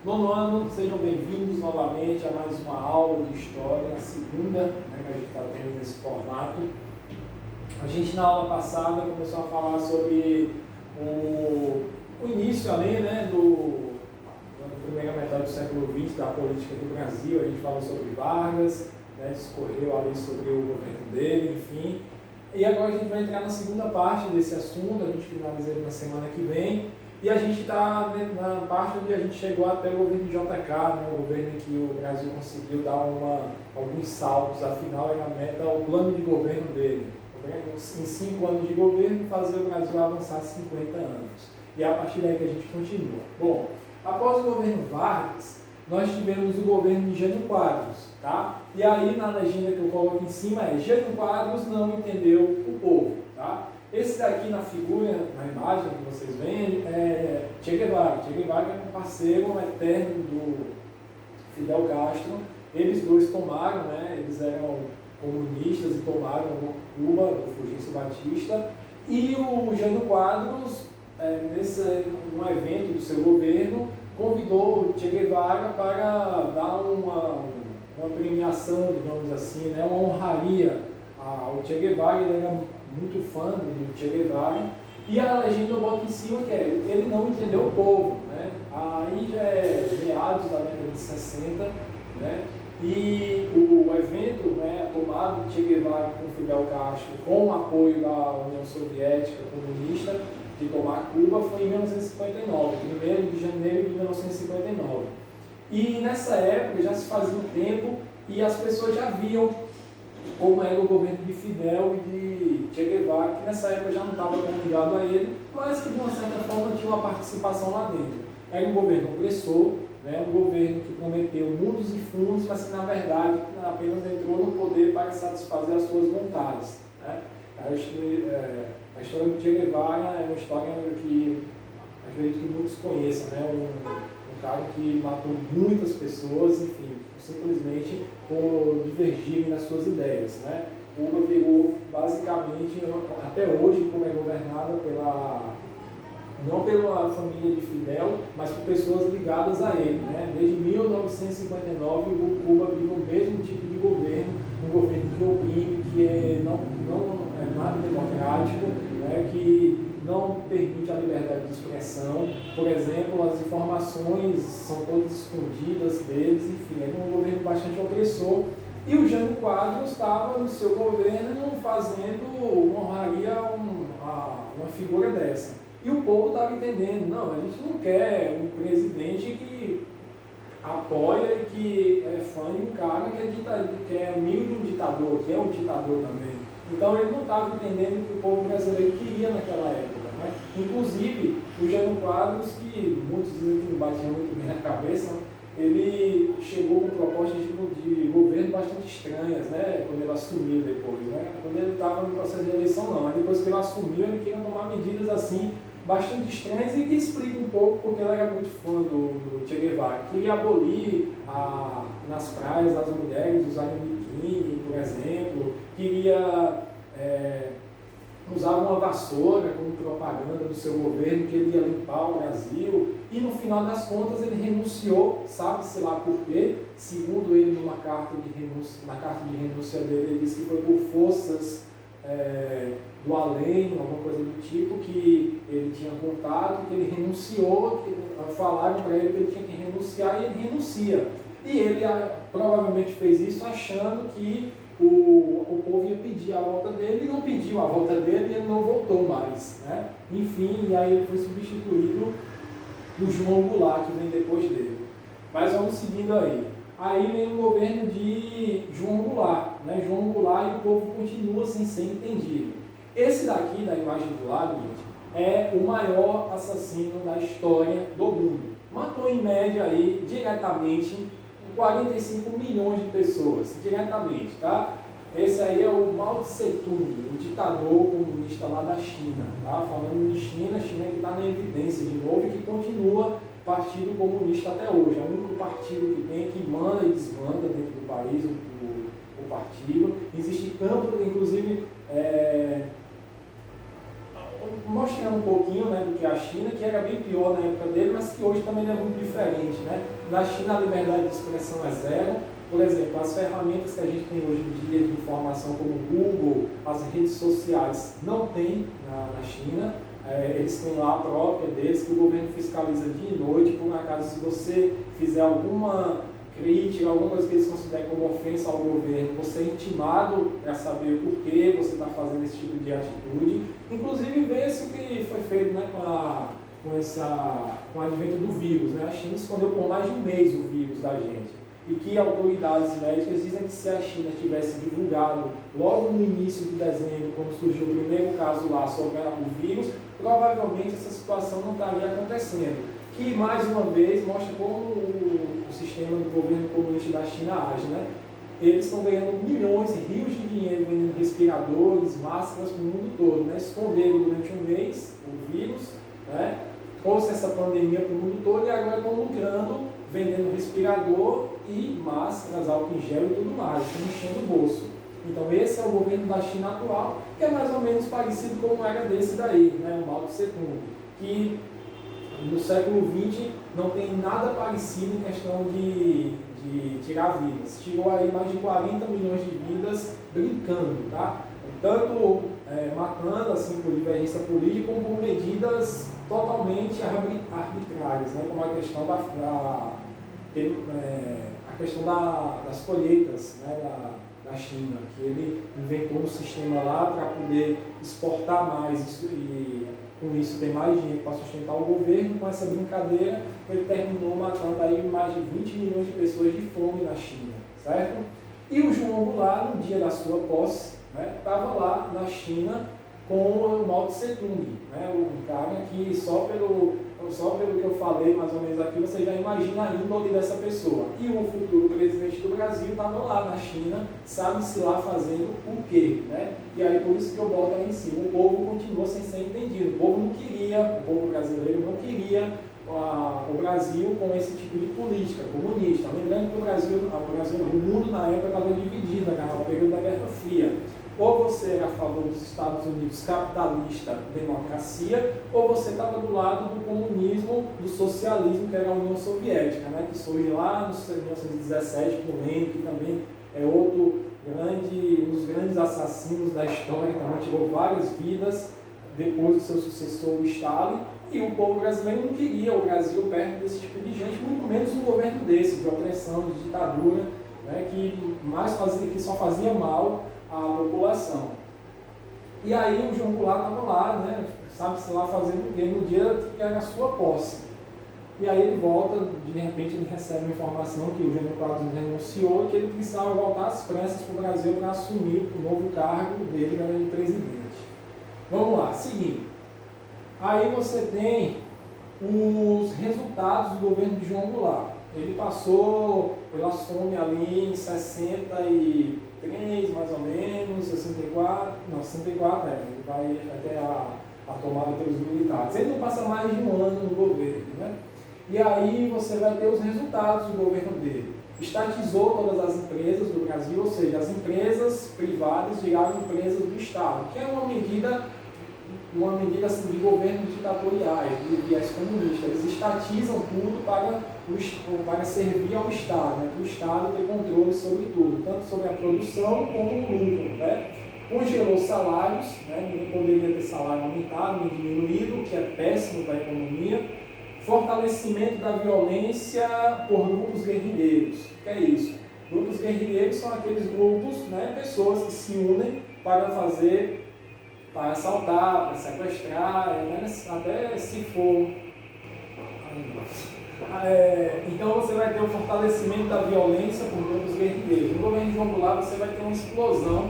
Nono ano, sejam bem-vindos novamente a mais uma aula de História, a segunda, né, que a gente está tendo nesse formato. A gente, na aula passada, começou a falar sobre o início ali, né, da primeira metade do século XX, da política do Brasil. A gente falou sobre Vargas, né, discorreu ali sobre o governo dele, enfim. E agora a gente vai entrar na segunda parte desse assunto, a gente finaliza ele na semana que vem. E a gente está na parte onde a gente chegou até o governo de JK, né, o governo em que o Brasil conseguiu dar alguns saltos, afinal era a meta, o plano de governo dele. Em 5 anos de governo, fazer o Brasil avançar 50 anos. E é a partir daí que a gente continua. Bom, após o governo Vargas, nós tivemos o governo de Jânio Quadros, tá? E aí na legenda que eu coloco em cima é: Jânio Quadros não entendeu o povo, tá? Esse daqui na figura, na imagem que vocês veem, é Che Guevara. Che Guevara é um parceiro eterno do Fidel Castro. Eles dois tomaram, né? Eles eram comunistas e tomaram Cuba, do Fulgêncio Batista. E o Jânio Quadros, num evento do seu governo, convidou o Che Guevara para dar uma premiação, digamos assim, né? Uma honraria ao Che Guevara. Ele era muito fã do Che Guevara, e a legenda eu boto em cima que ele não entendeu o povo, né? Aí já é meados da década de 60, né? E o evento, né, tomado de Che Guevara com Fidel Castro, com o apoio da União Soviética comunista, de tomar Cuba, foi em 1959, 1º de janeiro de 1959. E nessa época já se fazia um tempo e as pessoas já viam como era o governo de Fidel e de Che Guevara, que nessa época já não estava tão ligado a ele, mas que de uma certa forma tinha uma participação lá dentro. Era um governo opressor, né, um governo que prometeu mundos e fundos, mas que na verdade apenas entrou no poder para satisfazer as suas vontades, né? A história do Che Guevara é uma história que acredito que muitos conheçam, né? Um cara que matou muitas pessoas, enfim, simplesmente por divergirem nas suas ideias, né? Cuba virou basicamente, até hoje, como é governada não pela família de Fidel, mas por pessoas ligadas a ele, né? Desde 1959, o Cuba vive o mesmo tipo de governo, um governo que oprime, que não é nada democrático, né? Que não permite a liberdade de expressão. Por exemplo, as informações são todas escondidas deles, enfim, é um governo bastante opressor. E o Jânio Quadros estava no seu governo fazendo honraria uma figura dessa. E o povo estava entendendo: não, a gente não quer um presidente que apoia e que é fã de um cara que é amigo de um ditador, que é um ditador também. Então ele não estava entendendo o que o povo brasileiro queria naquela época, né? Inclusive, o Jânio Quadros, que muitos dizem que não batia muito bem na cabeça, ele chegou com propostas de governo bastante estranhas, né? Quando ele assumiu depois, né? Quando ele estava no processo de eleição, não. Mas depois que ele assumiu, ele queria tomar medidas assim bastante estranhas e que explica um pouco porque ele era muito fã do Che Guevara. Queria abolir nas praias as mulheres usarem biquíni, por exemplo. Queria usar uma vassoura como propaganda do seu governo, que ele ia limpar o Brasil. E no final das contas ele renunciou, sabe-se lá por quê. Segundo ele, na carta de renúncia dele, ele disse que foi por forças do além, alguma coisa do tipo, que ele tinha contato, que ele renunciou, que falaram para ele que ele tinha que renunciar, e ele renuncia. E ele provavelmente fez isso achando que o povo ia pedir a volta dele, e não pediu a volta dele, e ele não voltou mais, né? Enfim, e aí ele foi substituído do João Goulart, que vem depois dele. Mas vamos seguindo aí. Aí vem o governo de João Goulart, né? João Goulart, e o povo continua sem ser entendido. Esse daqui, da imagem do lado, gente, é o maior assassino da história do mundo. Matou em média aí, diretamente, 45 milhões de pessoas, diretamente, tá? Esse aí é o Mao Tse-tung, o ditador comunista lá da China, tá? Falando de China, China que está na evidência de novo e que continua partido comunista até hoje. É o único partido que tem, que manda e desmanda dentro do país, o partido. Existe campo, inclusive, mostrando um pouquinho, né, do que é a China, que era bem pior na época dele, mas que hoje também é muito diferente, né? Na China a liberdade de expressão é zero. Por exemplo, as ferramentas que a gente tem hoje em dia de informação, como o Google, as redes sociais, não tem na China. Eles têm lá a própria deles, que o governo fiscaliza dia e noite. Por um acaso, se você fizer alguma crítica, alguma coisa que eles consideram como ofensa ao governo, você é intimado para saber o porquê você está fazendo esse tipo de atitude. Inclusive, vê-se o que foi feito, né, com o advento do vírus, né? A China escondeu por mais de um mês o vírus da gente. E que autoridades médicas dizem que se a China tivesse divulgado logo no início de dezembro, quando surgiu o primeiro caso lá sobre o vírus, provavelmente essa situação não estaria acontecendo. Que, mais uma vez, mostra como o sistema do governo comunista da China age, né? Eles estão ganhando milhões, rios de dinheiro vendendo respiradores, máscaras para o mundo todo, né? Esconderam durante um mês o vírus, né? Trouxe essa pandemia para o mundo todo e agora estão lucrando, vendendo respirador e máscaras, álcool em gel e tudo mais, estão enchendo o bolso. Então esse é o governo da China atual, que é mais ou menos parecido com o era desse daí, né? O Mao Tse Tung, que no século XX não tem nada parecido em questão de tirar vidas. Tirou aí mais de 40 milhões de vidas brincando, tá? Tanto matando assim, por divergência política, como por medidas totalmente arbitrárias, né? Como a questão a questão das colheitas, né? Da China, que ele inventou um sistema lá para poder exportar mais e com isso ter mais dinheiro para sustentar o governo. Com essa brincadeira, ele terminou matando aí mais de 20 milhões de pessoas de fome na China, certo? E o João Goulart, no dia da sua posse, estava lá na China com o Mao Tse Tung, né? Um cara que só pelo que eu falei mais ou menos aqui, você já imagina a índole dessa pessoa. E o futuro presidente do Brasil estava lá na China, sabe-se lá fazendo o quê, né? E aí por isso que eu boto aí em cima, o povo continuou sem ser entendido. O povo não queria, o povo brasileiro não queria o Brasil com esse tipo de política comunista. Lembrando que o mundo na época estava dividido, no período da Guerra Fria. Ou você era a favor dos Estados Unidos capitalista, democracia, ou você estava do lado do comunismo, do socialismo, que era a União Soviética, né? Que surge lá em 1917 com Lenin, que também é um dos grandes assassinos da história, também tirou várias vidas depois do seu sucessor, o Stalin. E o povo brasileiro não queria o Brasil perto desse tipo de gente, muito menos um governo desse, de opressão, de ditadura, né? Que só fazia mal a população. E aí o João Goulart estava lá, né, sabe-se lá fazendo o quê? No dia que era a sua posse. E aí ele volta, de repente ele recebe uma informação que o Jânio Quadros renunciou e que ele precisava voltar às pressas para o Brasil para assumir o novo cargo dele, que era de presidente. Vamos lá, seguindo. Aí você tem os resultados do governo de João Goulart. Ele passou pela fome ali em 63, mais ou menos, 64, ele vai até a tomada pelos militares. Ele não passa mais de um ano no governo, né? E aí você vai ter os resultados do governo dele. Estatizou todas as empresas do Brasil, ou seja, as empresas privadas viraram empresas do Estado, que é uma medida assim, de governos ditatoriais, de viés comunistas. Eles estatizam tudo para servir ao Estado, né? Para o Estado ter controle sobre tudo, tanto sobre a produção como o lucro, né? Congelou salários, né? Ninguém poderia ter salário aumentado nem diminuído, o que é péssimo para a economia. Fortalecimento da violência por grupos guerrilheiros. O que é isso? Grupos guerrilheiros são aqueles grupos, né? Pessoas que se unem para assaltar, para sequestrar, até se for. Então você vai ter o fortalecimento da violência por grupos guerrilheiros. No governo de João Goulart você vai ter uma explosão